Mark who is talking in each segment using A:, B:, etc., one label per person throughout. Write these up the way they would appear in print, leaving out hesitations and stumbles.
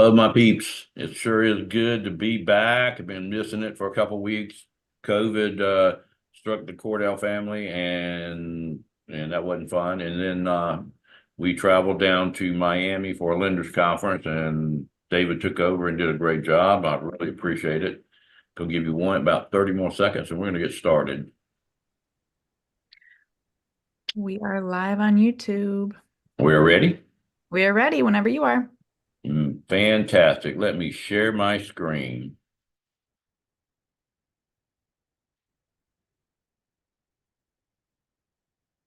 A: Oh, my peeps, it sure is good to be back. I've been missing it for a couple weeks. COVID struck the Cordell family and that wasn't fun. And then we traveled down to Miami for a lenders conference and David took over and did a great job. I really appreciate it. Gonna give you about 30 more seconds and we're gonna get started.
B: We are live on YouTube.
A: We're ready?
B: We are ready whenever you are.
A: Fantastic. Let me share my screen.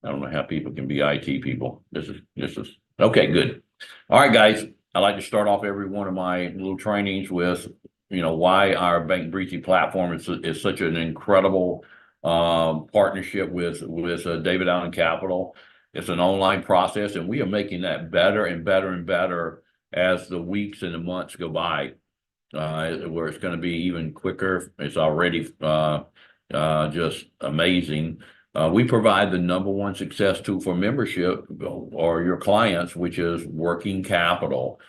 A: I don't know how people can be IT people. This is okay, good. All right, guys. I like to start off every one of my little trainings with, why our Bank Breezy platform is such an incredible partnership with David Allen Capital. It's an online process, and we are making that better and better and better as the weeks and the months go by. Where it's going to be even quicker. It's already just amazing. We provide the #1 success tool for membership or your clients, which is working capital.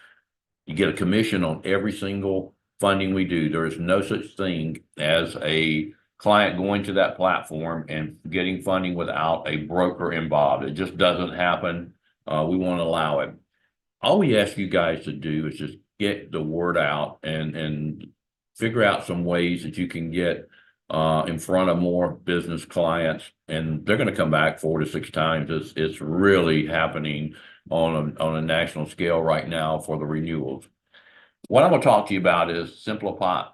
A: You get a commission on every single funding we do. There is no such thing as a client going to that platform and getting funding without a broker involved. It just doesn't happen. We won't allow it. All we ask you guys to do is just get the word out and figure out some ways that you can get in front of more business clients, and they're going to come back 4 to 6 times. It's really happening on a national scale right now for the renewals. What I'm going to talk to you about is simplify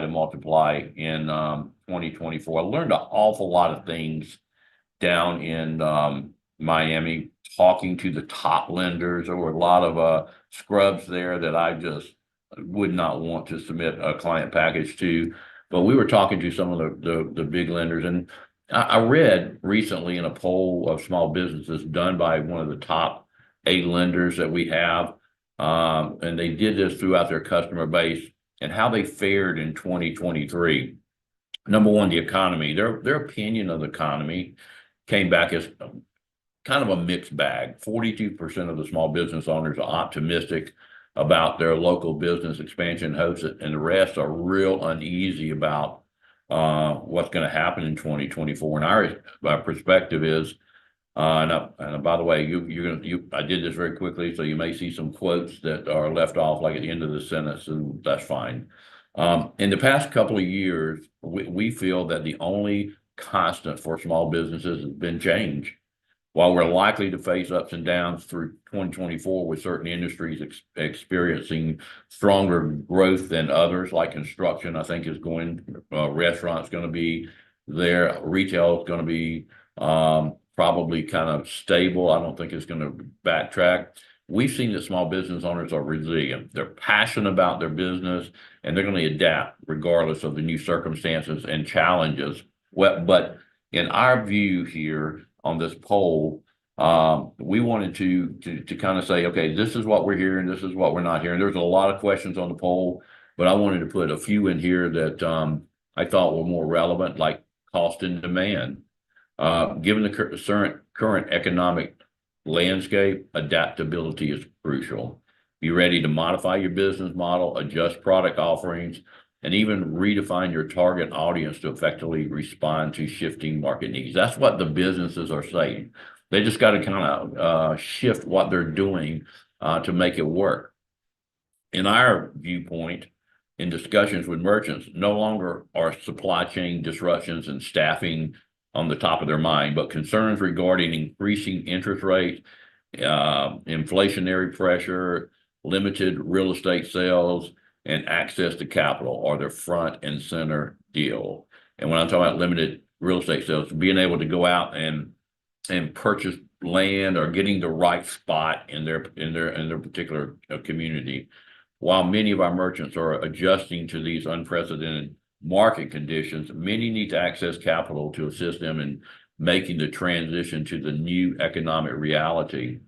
A: to multiply in 2024. I learned an awful lot of things down in Miami, talking to the top lenders. There were a lot of scrubs there that I just would not want to submit a client package to. But we were talking to some of the big lenders, and I read recently in a poll of small businesses done by one of the top 8 lenders that we have, and they did this throughout their customer base and how they fared in 2023. #1, the economy. Their opinion of the economy came back as kind of a mixed bag. 42% of the small business owners are optimistic about their local business expansion hopes, and the rest are real uneasy about what's going to happen in 2024. And our perspective is, and by the way, I did this very quickly, so you may see some quotes that are left off like at the end of the sentence, and that's fine. In the past couple of years, we feel that the only constant for small businesses has been change. While we're likely to face ups and downs through 2024 with certain industries experiencing stronger growth than others, like construction, I think is restaurants going to be there, retail is going to be probably kind of stable. I don't think it's going to backtrack. We've seen that small business owners are resilient. They're passionate about their business, and they're going to adapt regardless of the new circumstances and challenges. But in our view here on this poll, we wanted to kind of say, okay, this is what we're hearing, this is what we're not hearing. There's a lot of questions on the poll, but I wanted to put a few in here that I thought were more relevant, like cost and demand. Given the current economic landscape, adaptability is crucial. Be ready to modify your business model, adjust product offerings, and even redefine your target audience to effectively respond to shifting market needs. That's what the businesses are saying. They just got to kind of shift what they're doing to make it work. In our viewpoint, in discussions with merchants, no longer are supply chain disruptions and staffing on the top of their mind, but concerns regarding increasing interest rates, inflationary pressure, limited real estate sales, and access to capital are their front and center deal. And when I'm talking about limited real estate sales, being able to go out and purchase land or getting the right spot in their particular community. While many of our merchants are adjusting to these unprecedented market conditions, many need to access capital to assist them in making the transition to the new economic reality.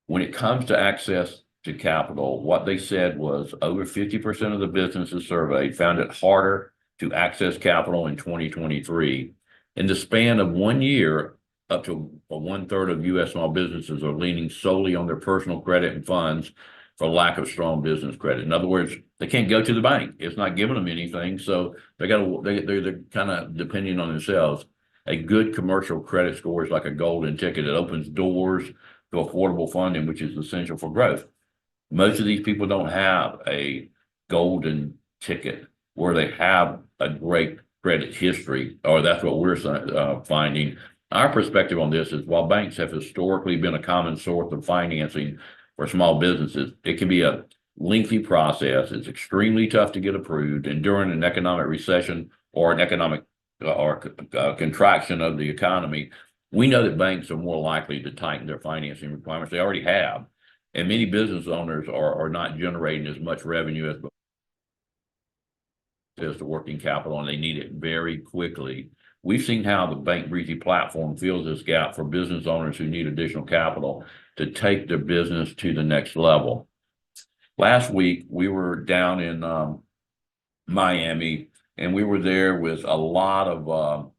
A: When it comes to access to capital, what they said was over 50% of the businesses surveyed found it harder to access capital in 2023. In the span of 1 year, up to 1/3 of U.S. small businesses are leaning solely on their personal credit and funds for lack of strong business credit. In other words, they can't go to the bank. It's not giving them anything. So they're kind of depending on themselves. A good commercial credit score is like a golden ticket. It opens doors to affordable funding, which is essential for growth. Most of these people don't have a golden ticket where they have a great credit history, or that's what we're finding. Our perspective on this is while banks have historically been a common source of financing for small businesses, it can be a lengthy process. It's extremely tough to get approved. And during an economic recession or an economic contraction of the economy, we know that banks are more likely to tighten their financing requirements. They already have. And many business owners are not generating as much revenue as the working capital, and they need it very quickly. We've seen how the Bank Breezy platform fills this gap for business owners who need additional capital to take their business to the next level. Last week, we were down in Miami, and we were there with a lot of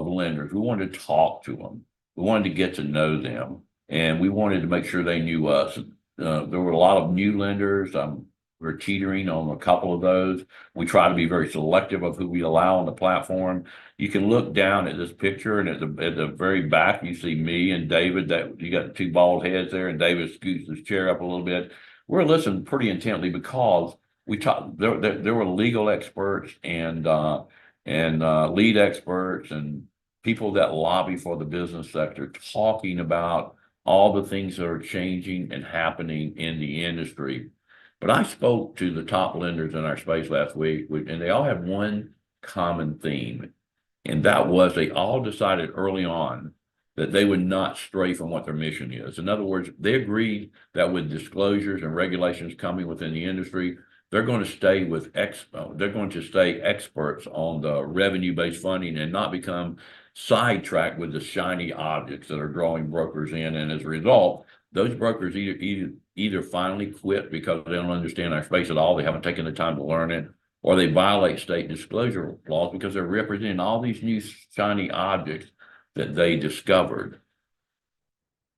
A: lenders. We wanted to talk to them. We wanted to get to know them, and we wanted to make sure they knew us. There were a lot of new lenders. We're teetering on a couple of those. We try to be very selective of who we allow on the platform. You can look down at this picture, and at the very back, you see me and David. That you got two bald heads there, and David scoots his chair up a little bit. We're listening pretty intently because we talked. There were legal experts and lead experts and people that lobby for the business sector talking about all the things that are changing and happening in the industry. But I spoke to the top lenders in our space last week, and they all had one common theme, and that was they all decided early on that they would not stray from what their mission is. In other words, they agreed that with disclosures and regulations coming within the industry, they're going to stay experts on the revenue-based funding and not become sidetracked with the shiny objects that are drawing brokers in. And as a result, those brokers either finally quit because they don't understand our space at all, they haven't taken the time to learn it, or they violate state disclosure laws because they're representing all these new shiny objects that they discovered.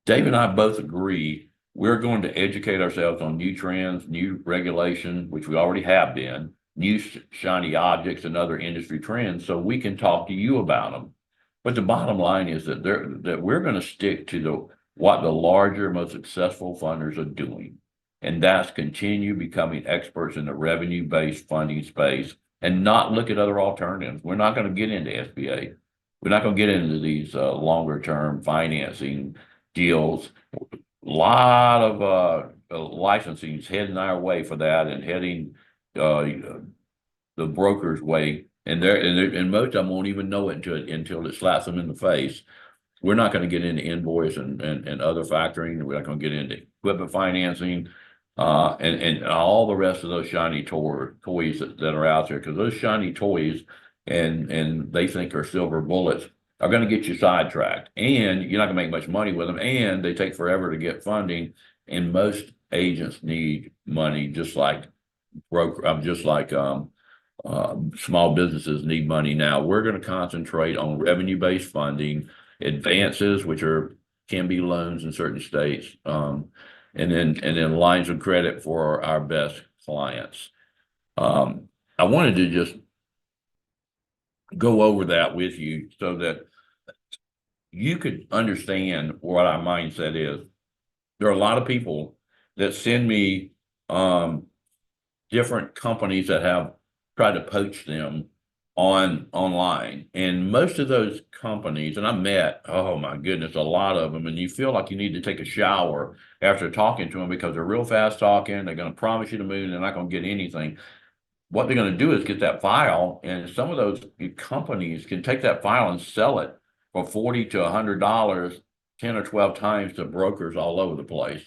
A: Dave and I both agree we're going to educate ourselves on new trends, new regulation, which we already have been, new shiny objects and other industry trends, so we can talk to you about them. But the bottom line is that we're going to stick to what the larger, most successful funders are doing. And that's continue becoming experts in the revenue-based funding space and not look at other alternatives. We're not going to get into SBA. We're not going to get into these longer-term financing deals. A lot of licensing is heading our way for that and heading the broker's way. And most of them won't even know it until it slaps them in the face. We're not going to get into invoice and other factoring. We're not going to get into equipment financing and all the rest of those shiny toys that are out there, because those shiny toys and they think are silver bullets are going to get you sidetracked, and you're not going to make much money with them, and they take forever to get funding. And most agents need money, just like small businesses need money now. We're going to concentrate on revenue-based funding, advances, which can be loans in certain states, and then lines of credit for our best clients. I wanted to just go over that with you so that you could understand what our mindset is. There are a lot of people that send me different companies that have tried to poach them online, and most of those companies, and I met, oh my goodness, a lot of them, and you feel like you need to take a shower after talking to them because they're real fast talking. They're going to promise you the moon. They're not going to get anything. What they're going to do is get that file, and some of those companies can take that file and sell it for $40 to $100, 10 or 12 times to brokers all over the place.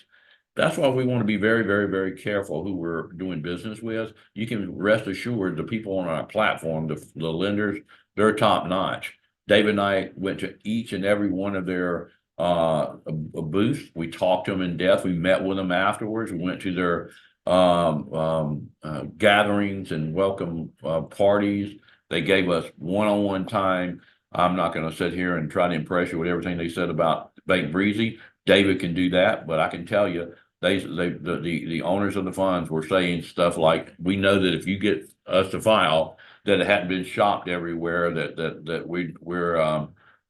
A: That's why we want to be very, very, very careful who we're doing business with. You can rest assured the people on our platform, the lenders, they're top notch. David and I went to each and every one of their booths. We talked to them in depth. We met with them afterwards. We went to their gatherings and welcome parties. They gave us one-on-one time. I'm not going to sit here and try to impress you with everything they said about Bank Breezy. David can do that, but I can tell you the owners of the funds were saying stuff like, we know that if you get us to file, that it hadn't been shopped everywhere, that we're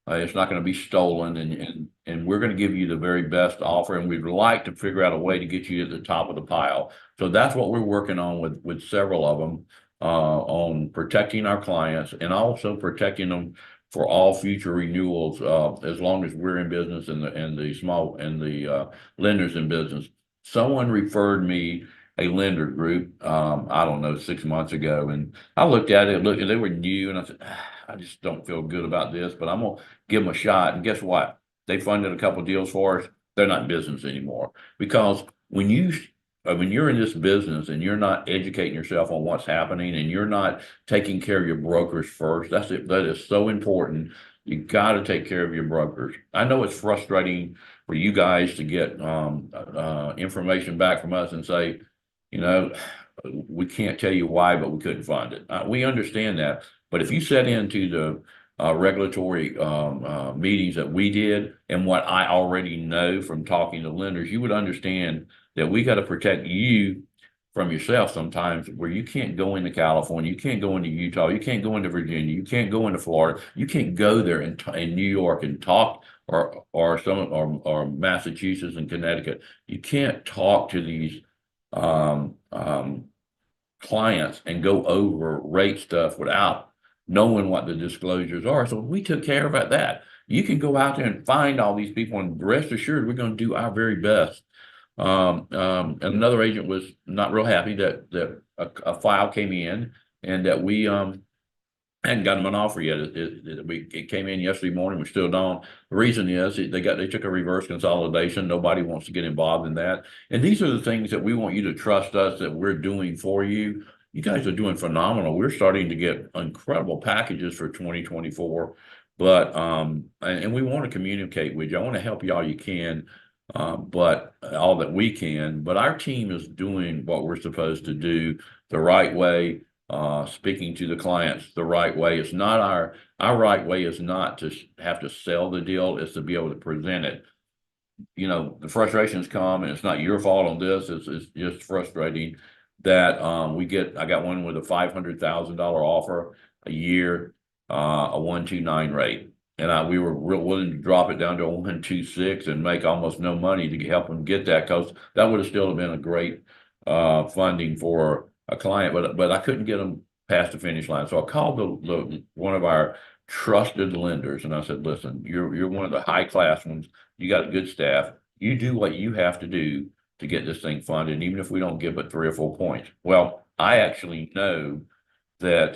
A: it's not going to be stolen, and we're going to give you the very best offer, and we'd like to figure out a way to get you at the top of the pile. So that's what we're working on with several of them, on protecting our clients and also protecting them for all future renewals, as long as we're in business and the lenders in business. Someone referred me a lender group, I don't know, 6 months ago, and I looked at it, they were new, and I said, I just don't feel good about this, but I'm gonna give them a shot. And guess what? They funded a couple of deals for us. They're not in business anymore, because when you're in this business and you're not educating yourself on what's happening and you're not taking care of your brokers first, that is so important. You got to take care of your brokers. I know it's frustrating for you guys to get information back from us and say, you know, we can't tell you why, but we couldn't find it. We understand that. But if you set into the regulatory meetings that we did and what I already know from talking to lenders, you would understand that we got to protect you from yourself sometimes, where you can't go into California, you can't go into Utah, you can't go into Virginia, you can't go into Florida, you can't go there in New York and talk, or Massachusetts and Connecticut. You can't talk to these clients and go over rate stuff without knowing what the disclosures are. So we took care of that. You can go out there and find all these people, and rest assured, we're going to do our very best. And another agent was not real happy that a file came in and that we hadn't gotten them an offer yet. It came in yesterday morning. We're still down. The reason is they took a reverse consolidation. Nobody wants to get involved in that. And these are the things that we want you to trust us that we're doing for you. You guys are doing phenomenal. We're starting to get incredible packages for 2024. But and we want to communicate with you. I want to help you all you can, but all that we can. But our team is doing what we're supposed to do the right way. Speaking to the clients the right way. It's not our right way is not to have to sell the deal, it's to be able to present it. You know, the frustrations come, and it's not your fault on this. It's just frustrating that I got one with a $500,000 offer a year, a 1.29 rate. And we were real willing to drop it down to a 1.26 and make almost no money to help them get that, because that would have still been a great funding for a client, but I couldn't get them past the finish line. So I called one of our trusted lenders, and I said, listen, you're one of the high class ones. You got good staff. You do what you have to do to get this thing funded, even if we don't give it 3 or 4 points. Well, I actually know that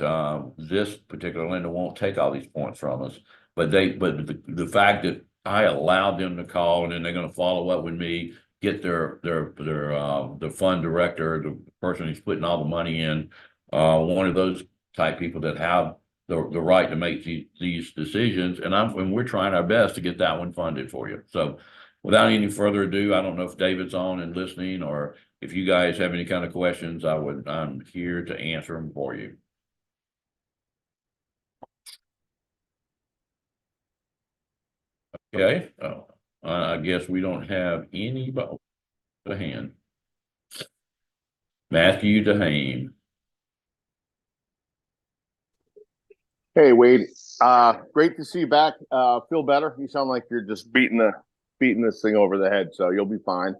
A: this particular lender won't take all these points from us, but the fact that I allowed them to call, and then they're going to follow up with me, get the fund director, the person who's putting all the money in, one of those type people that have the right to make these decisions. And we're trying our best to get that one funded for you. So without any further ado, I don't know if David's on and listening, or if you guys have any kind of questions, I'm here to answer them for you. Okay. I guess we don't have anybody to hand. Matthew DeHane.
C: Hey, Wade. Great to see you back. Feel better? You sound like you're just beating this thing over the head, so you'll be fine.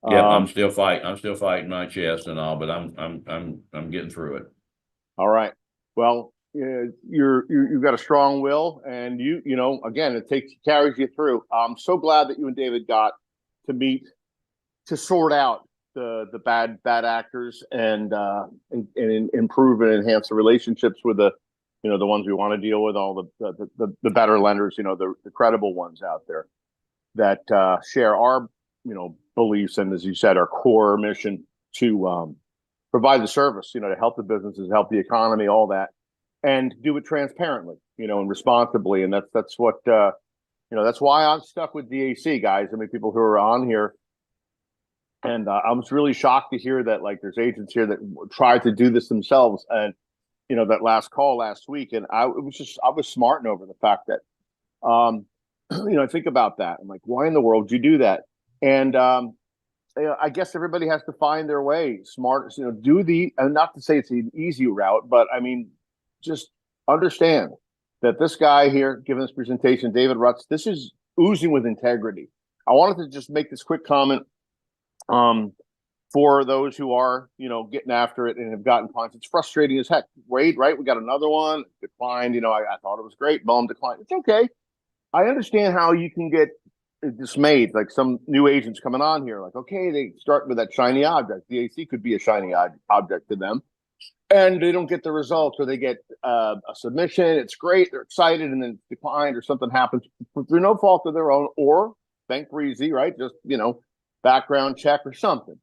A: Yeah, I'm still fighting. I'm still fighting my chest and all, but I'm getting through it.
C: All right. Well, you've got a strong will, and you know, again, carries you through. I'm so glad that you and David got to meet to sort out the bad actors and improve and enhance the relationships with the ones we want to deal with, all the better lenders, the credible ones out there that share our beliefs, and, as you said, our core mission to provide the service, to help the businesses, help the economy, all that, and do it transparently, and responsibly. And that's what that's why I'm stuck with DAC, guys. I mean, people who are on here. And I was really shocked to hear that, like, there's agents here that tried to do this themselves. And, that last call last week, and I was smarting over the fact that, I think about that. I'm like, why in the world did you do that? And I guess everybody has to find their way. Smart, do and not to say it's an easy route, but I mean, just understand that this guy here giving this presentation, David Rutz, this is oozing with integrity. I wanted to just make this quick comment for those who are, getting after it and have gotten clients. It's frustrating as heck. Wade, right? We got another one, declined. I thought it was great. Boom, declined. It's okay. I understand how you can get dismayed, like some new agents coming on here, like, okay, they start with that shiny object. DAC could be a shiny object to them, and they don't get the results, or they get a submission. It's great, they're excited, and then it's declined, or something happens through no fault of their own, or Bank Breezy, right? Just background check or something,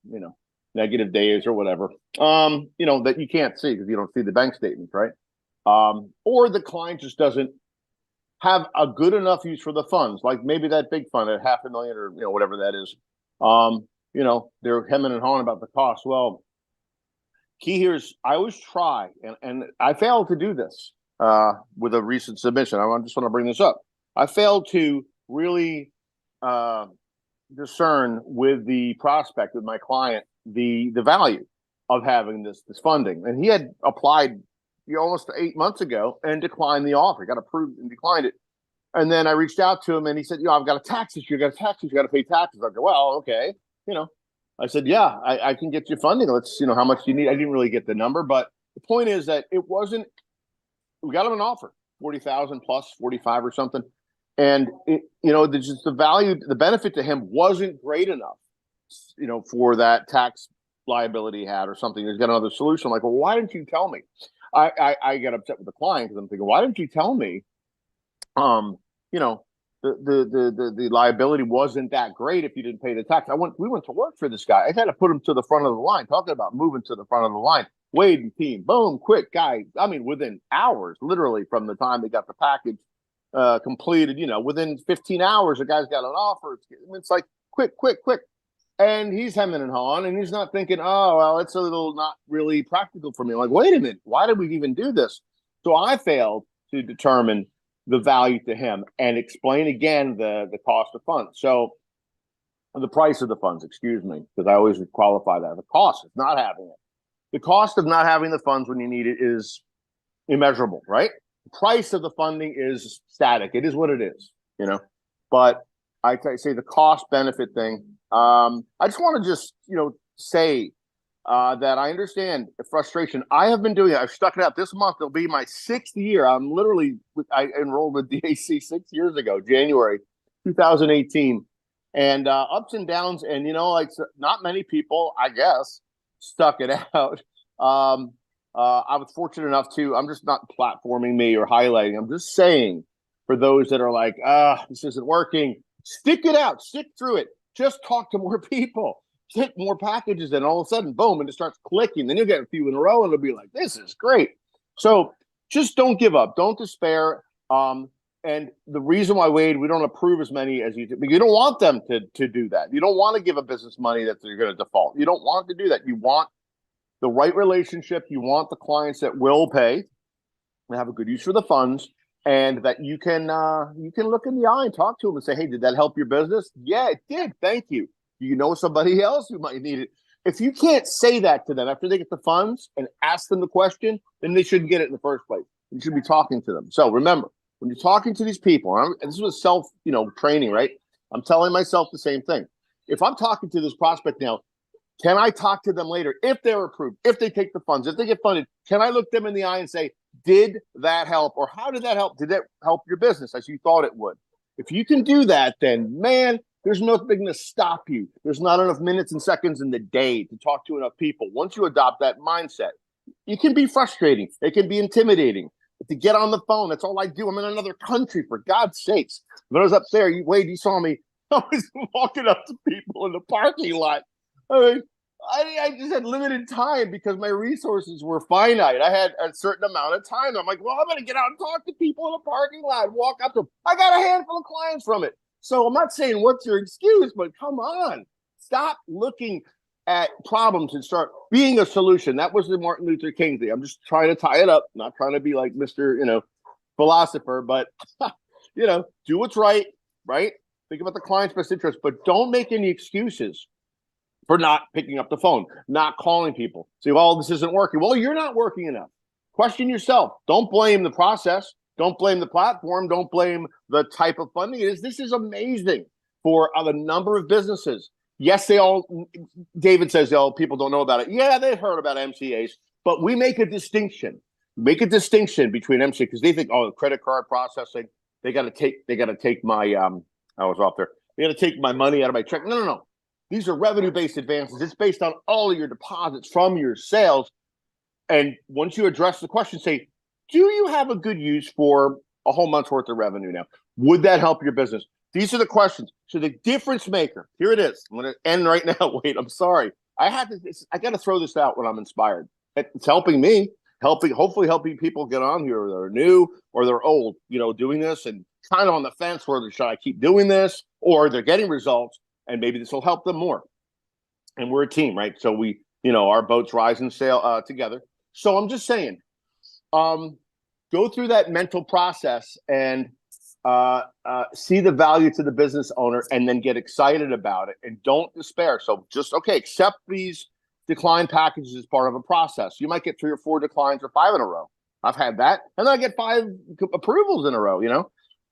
C: negative days or whatever, that you can't see because you don't see the bank statements, right? Or the client just doesn't have a good enough use for the funds, like maybe that big fund at $500,000 or whatever that is. They're hemming and hawing about the cost. Well, key here is I always try, and I failed to do this with a recent submission. I just want to bring this up. I failed to really discern with the prospect, with my client, the value of having this funding. And he had applied almost 8 months ago and declined the offer. He got approved and declined it. And then I reached out to him and he said, I've got a tax issue. You got to pay taxes. I go, well, okay. I said, yeah, I can get you funding. Let's, how much do you need? I didn't really get the number, but the point is that we got him an offer, 40,000 plus 45 or something. And just the value, the benefit to him wasn't great enough, for that tax liability he had or something. He's got another solution. I'm like, well, why didn't you tell me? I got upset with the client because I'm thinking, why didn't you tell me? The liability wasn't that great if you didn't pay the tax. We went to work for this guy. I had to put him to the front of the line. Talking about moving to the front of the line. Wade and team, boom, quick guy. I mean, within hours, literally from the time they got the package completed. Within 15 hours, the guy's got an offer. It's like quick. And he's hemming and hawing, and he's not thinking, oh, well, it's a little not really practical for me. I'm like, wait a minute, why did we even do this? So I failed to determine the value to him and explain again the cost of funds. So the price of the funds, excuse me, because I always qualify that. The cost of not having it. The cost of not having the funds when you need it is immeasurable, right? The price of the funding is static. It is what it is, But I say the cost benefit thing. I just want to say that I understand the frustration. I have been doing it. I've stuck it out this month. It'll be my 6th year. I enrolled with DAC 6 years ago, January 2018, and ups and downs. And, not many people, I guess, stuck it out. I was fortunate enough to, I'm just not platforming me or highlighting. I'm just saying for those that are like, this isn't working, stick it out, stick through it. Just talk to more people, hit more packages, and all of a sudden, boom, and it starts clicking. Then you'll get a few in a row, and it'll be like, this is great. So just don't give up. Don't despair. And the reason why, Wade, we don't approve as many as you do, but you don't want them to do that. You don't want to give a business money that they're going to default. You don't want to do that. You want the right relationship. You want the clients that will pay and have a good use for the funds. And that you can look in the eye and talk to them and say, hey, did that help your business? Yeah, it did. Thank you. Do you know somebody else who might need it? If you can't say that to them after they get the funds and ask them the question, then they shouldn't get it in the first place. You should be talking to them. So remember, when you're talking to these people, and this was self, training, right? I'm telling myself the same thing. If I'm talking to this prospect now, can I talk to them later if they're approved, if they take the funds, if they get funded? Can I look them in the eye and say, did that help? Or how did that help? Did that help your business as you thought it would? If you can do that, then, man, there's nothing to stop you. There's not enough minutes and seconds in the day to talk to enough people. Once you adopt that mindset, it can be frustrating. It can be intimidating. But to get on the phone, that's all I do. I'm in another country, for God's sakes. When I was up there, Wade, you saw me. I was walking up to people in the parking lot. I just had limited time because my resources were finite. I had a certain amount of time. I'm like, well, I'm going to get out and talk to people in a parking lot, walk up to them. I got a handful of clients from it. So I'm not saying what's your excuse, but come on. Stop looking at problems and start being a solution. That was the Martin Luther King thing. I'm just trying to tie it up, not trying to be like Mr. Philosopher, but, do what's right? Think about the client's best interest, but don't make any excuses for not picking up the phone, not calling people. Say, well, this isn't working. Well, you're not working enough. Question yourself. Don't blame the process. Don't blame the platform. Don't blame the type of funding it is. This is amazing for the number of businesses. Yes, David says, oh, people don't know about it. Yeah, they've heard about MCAs, but we make a distinction. Make a distinction between MCA because they think, oh, credit card processing, they got to take my, I was off there. They got to take my money out of my check. No. These are revenue-based advances. It's based on all of your deposits from your sales. And once you address the question, say, do you have a good use for a whole month's worth of revenue now? Would that help your business? These are the questions. So the difference maker, here it is. I'm going to end right now. Wait, I'm sorry. I got to throw this out when I'm inspired. It's helping me, hopefully helping people get on here that are new or they're old, doing this and kind of on the fence whether should I keep doing this or they're getting results and maybe this will help them more. And we're a team, right? So we, our boats rise and sail together. So I'm just saying, go through that mental process and see the value to the business owner and then get excited about it and don't despair. So just, accept these decline packages as part of a process. You might get 3 or 4 declines or 5 in a row. I've had that. And then I get 5 approvals in a row,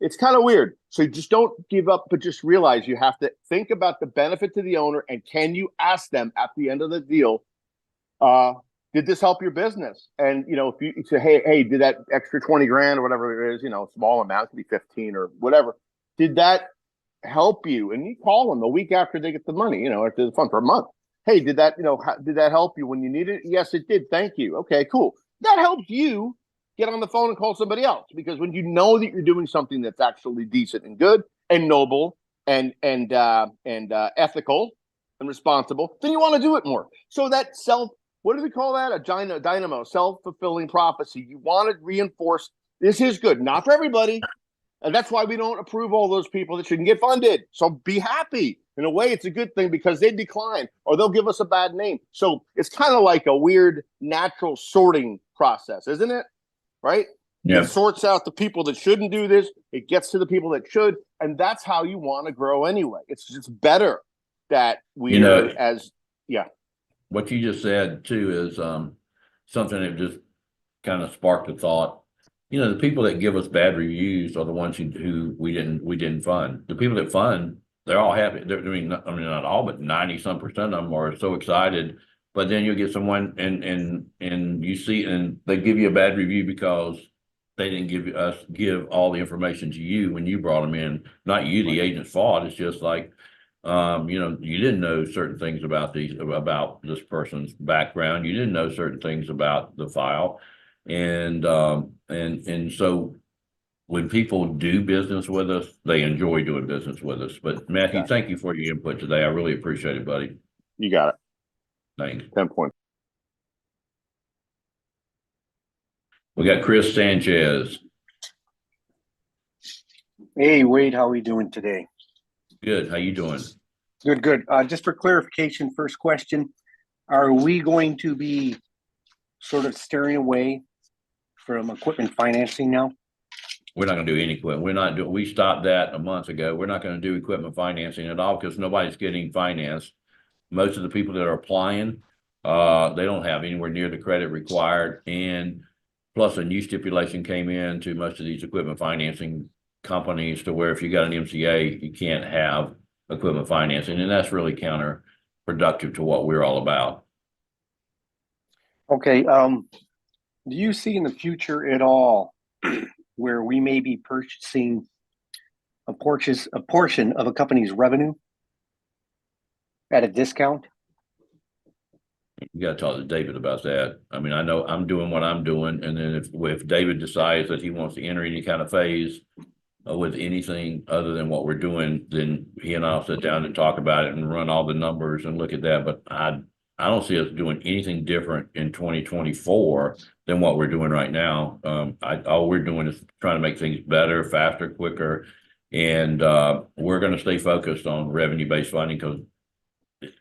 C: It's kind of weird. So you just don't give up, but just realize you have to think about the benefit to the owner and can you ask them at the end of the deal, did this help your business? And, if you say, hey, did that extra 20 grand or whatever it is, small amount, it could be 15 or whatever. Did that help you? And you call them a week after they get the money, after the fund for a month. Hey, did that help you when you needed it? Yes, it did. Thank you. Okay, cool. That helps you get on the phone and call somebody else because when you know that you're doing something that's actually decent and good and noble and ethical and responsible, then you want to do it more. So that what do we call that? A dynamo, self-fulfilling prophecy. You want to reinforce this is good, not for everybody. And that's why we don't approve all those people that shouldn't get funded. So be happy. In a way, it's a good thing because they decline or they'll give us a bad name. So it's kind of like a weird natural sorting process, isn't it? Right?
A: Yeah.
C: It sorts out the people that shouldn't do this. It gets to the people that should. And that's how you want to grow anyway. It's just better that we
A: What you just said too is something that just kind of sparked a thought. The people that give us bad reviews are the ones who we didn't fund. The people that fund, they're all happy. Not all, but 90-some% of them are so excited. But then you'll get someone and you see, and they give you a bad review because they didn't give all the information to you when you brought them in. Not you, the agent's fault. It's just like, you didn't know certain things about this person's background. You didn't know certain things about the file. And so when people do business with us, they enjoy doing business with us. But Matthew, thank you for your input today. I really appreciate it, buddy.
C: You got it.
A: Thanks.
C: 10 points.
A: We got Chris Sanchez.
D: Hey, Wade, how are we doing today?
A: Good. How you doing?
D: Good. Just for clarification, first question, are we going to be sort of steering away from equipment financing now?
A: We're not going to do any equipment. We stopped that a month ago. We're not going to do equipment financing at all because nobody's getting financed. Most of the people that are applying, they don't have anywhere near the credit required. And plus a new stipulation came in to most of these equipment financing companies to where if you got an MCA, you can't have equipment financing. And that's really counterproductive to what we're all about.
D: Okay. Do you see in the future at all where we may be purchasing a portion of a company's revenue at a discount?
A: You got to talk to David about that. I mean, I know I'm doing what I'm doing. And then if David decides that he wants to enter any kind of phase with anything other than what we're doing, then he and I'll sit down and talk about it and run all the numbers and look at that. But I don't see us doing anything different in 2024 than what we're doing right now. All we're doing is trying to make things better, faster, quicker. And we're going to stay focused on revenue-based funding because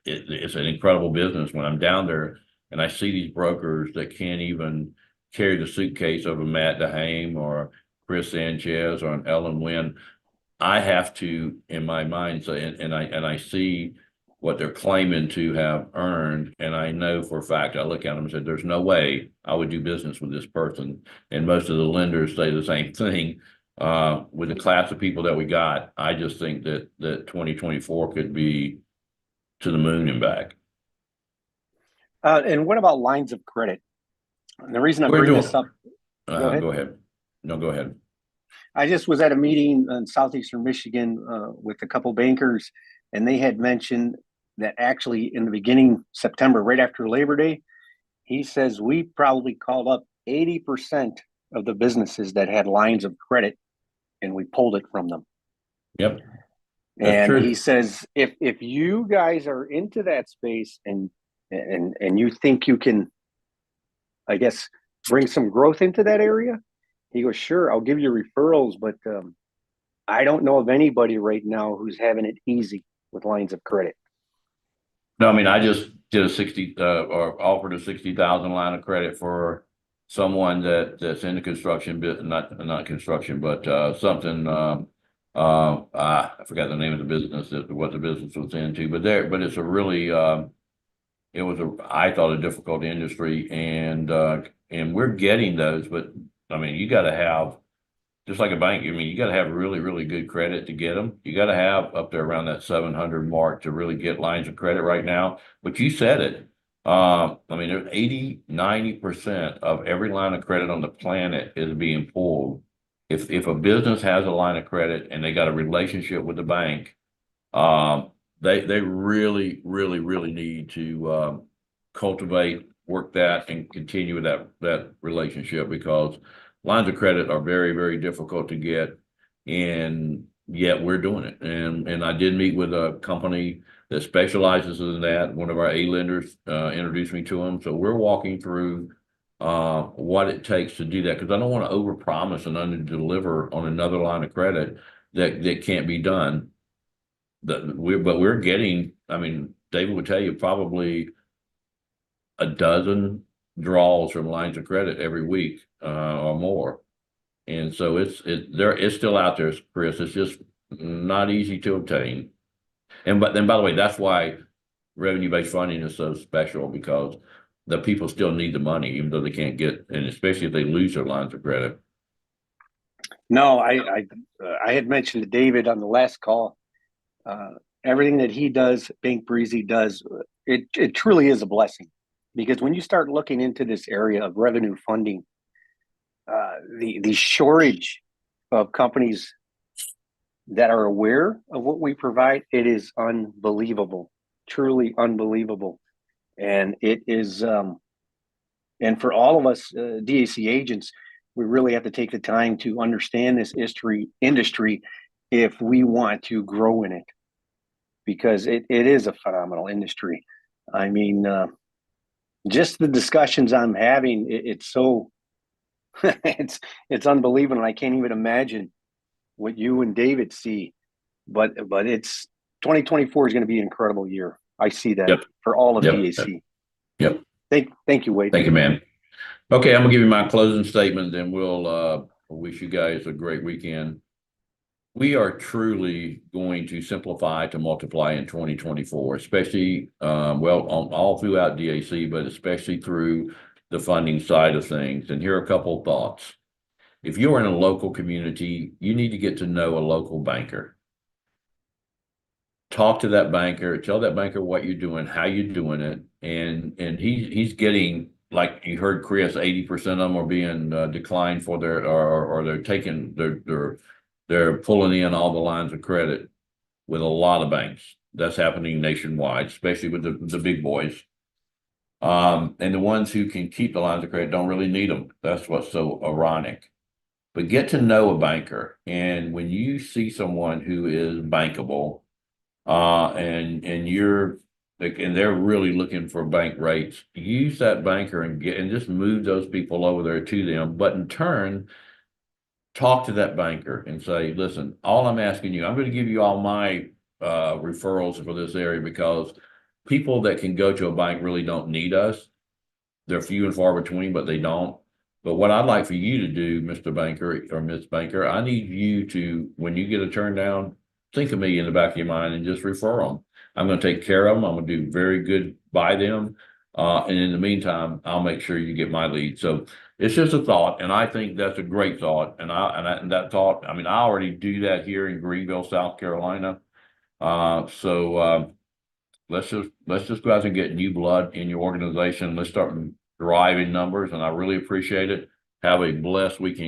A: it's an incredible business. When I'm down there and I see these brokers that can't even carry the suitcase of a Matt DeHame or Chris Sanchez or an Ellen Wynn, I have to, in my mind, say, and I see what they're claiming to have earned. And I know for a fact, I look at them and said, there's no way I would do business with this person. And most of the lenders say the same thing. With the class of people that we got, I just think that 2024 could be to the moon and back.
D: And what about lines of credit? And the reason I
A: We're
D: bring
A: doing-
D: this up,
A: Go ahead. No, go ahead.
D: I just was at a meeting in southeastern Michigan with a couple bankers, and they had mentioned that actually in the beginning September, right after Labor Day, he says we probably called up 80% of the businesses that had lines of credit, and we pulled it from them.
A: Yep. That's
D: And
A: true.
D: he says if you guys are into that space and you think you can, I guess, bring some growth into that area, he goes, sure, I'll give you referrals, but I don't know of anybody right now who's having it easy with lines of credit.
A: No, I mean, I just did a 60 or offered a 60,000 line of credit for someone that's in the construction bit, not construction, but something. I forgot the name of the business, what the business was into, but it's a really it was I thought a difficult industry, and we're getting those, but I mean, you got to have, just like a bank, I mean, you got to have really, really good credit to get them. You got to have up there around that 700 mark to really get lines of credit right now. But you said it. I mean, there's 80–90% of every line of credit on the planet is being pulled. If a business has a line of credit and they got a relationship with the bank, they really, really, really need to cultivate, work that, and continue with that relationship, because lines of credit are very, very difficult to get, and yet we're doing it. And I did meet with a company that specializes in that. One of our A lenders introduced me to them. So we're walking through what it takes to do that, because I don't want to overpromise and under-deliver on another line of credit that can't be done. But we're getting, I mean, David would tell you, probably a dozen draws from lines of credit every week or more. And so it's still out there, Chris. It's just not easy to obtain. But then, by the way, that's why revenue-based funding is so special, because the people still need the money, even though they can't get, and especially if they lose their lines of credit.
D: No, I had mentioned to David on the last call, everything that he does, Bank Breezy does, it truly is a blessing, because when you start looking into this area of revenue funding, the shortage of companies that are aware of what we provide, it is unbelievable, truly unbelievable. And it is, and for all of us DAC agents, we really have to take the time to understand this industry if we want to grow in it, because it is a phenomenal industry. I mean, just the discussions I'm having, it's so, it's unbelievable. I can't even imagine what you and David see, but it's 2024 is going to be an incredible year. I see that for all of DAC.
A: Yep.
D: Thank you, Wade.
A: Thank you, man. Okay, I'm gonna give you my closing statement, then we'll wish you guys a great weekend. We are truly going to simplify to multiply in 2024, especially all throughout DAC, but especially through the funding side of things. And here are a couple of thoughts. If you're in a local community, you need to get to know a local banker. Talk to that banker, tell that banker what you're doing, how you're doing it, and he's getting, like you heard Chris, 80% of them are being declined for their, or they're taking, they're pulling in all the lines of credit with a lot of banks. That's happening nationwide, especially with the big boys. And the ones who can keep the lines of credit don't really need them. That's what's so ironic. But get to know a banker, and when you see someone who is bankable, and they're really looking for bank rates, use that banker and just move those people over there to them. But in turn, talk to that banker and say, listen, all I'm asking you, I'm going to give you all my referrals for this area, because people that can go to a bank really don't need us. They're few and far between, but they don't. But what I'd like for you to do, Mr. Banker or Miss Banker, I need you to, when you get a turn down, think of me in the back of your mind and just refer them. I'm gonna take care of them. I'm gonna do very good by them. And in the meantime, I'll make sure you get my lead. So it's just a thought, and I think that's a great thought. And that thought, I mean, I already do that here in Greenville, South Carolina. Let's just go out and get new blood in your organization. Let's start driving numbers, and I really appreciate it. Have a blessed weekend.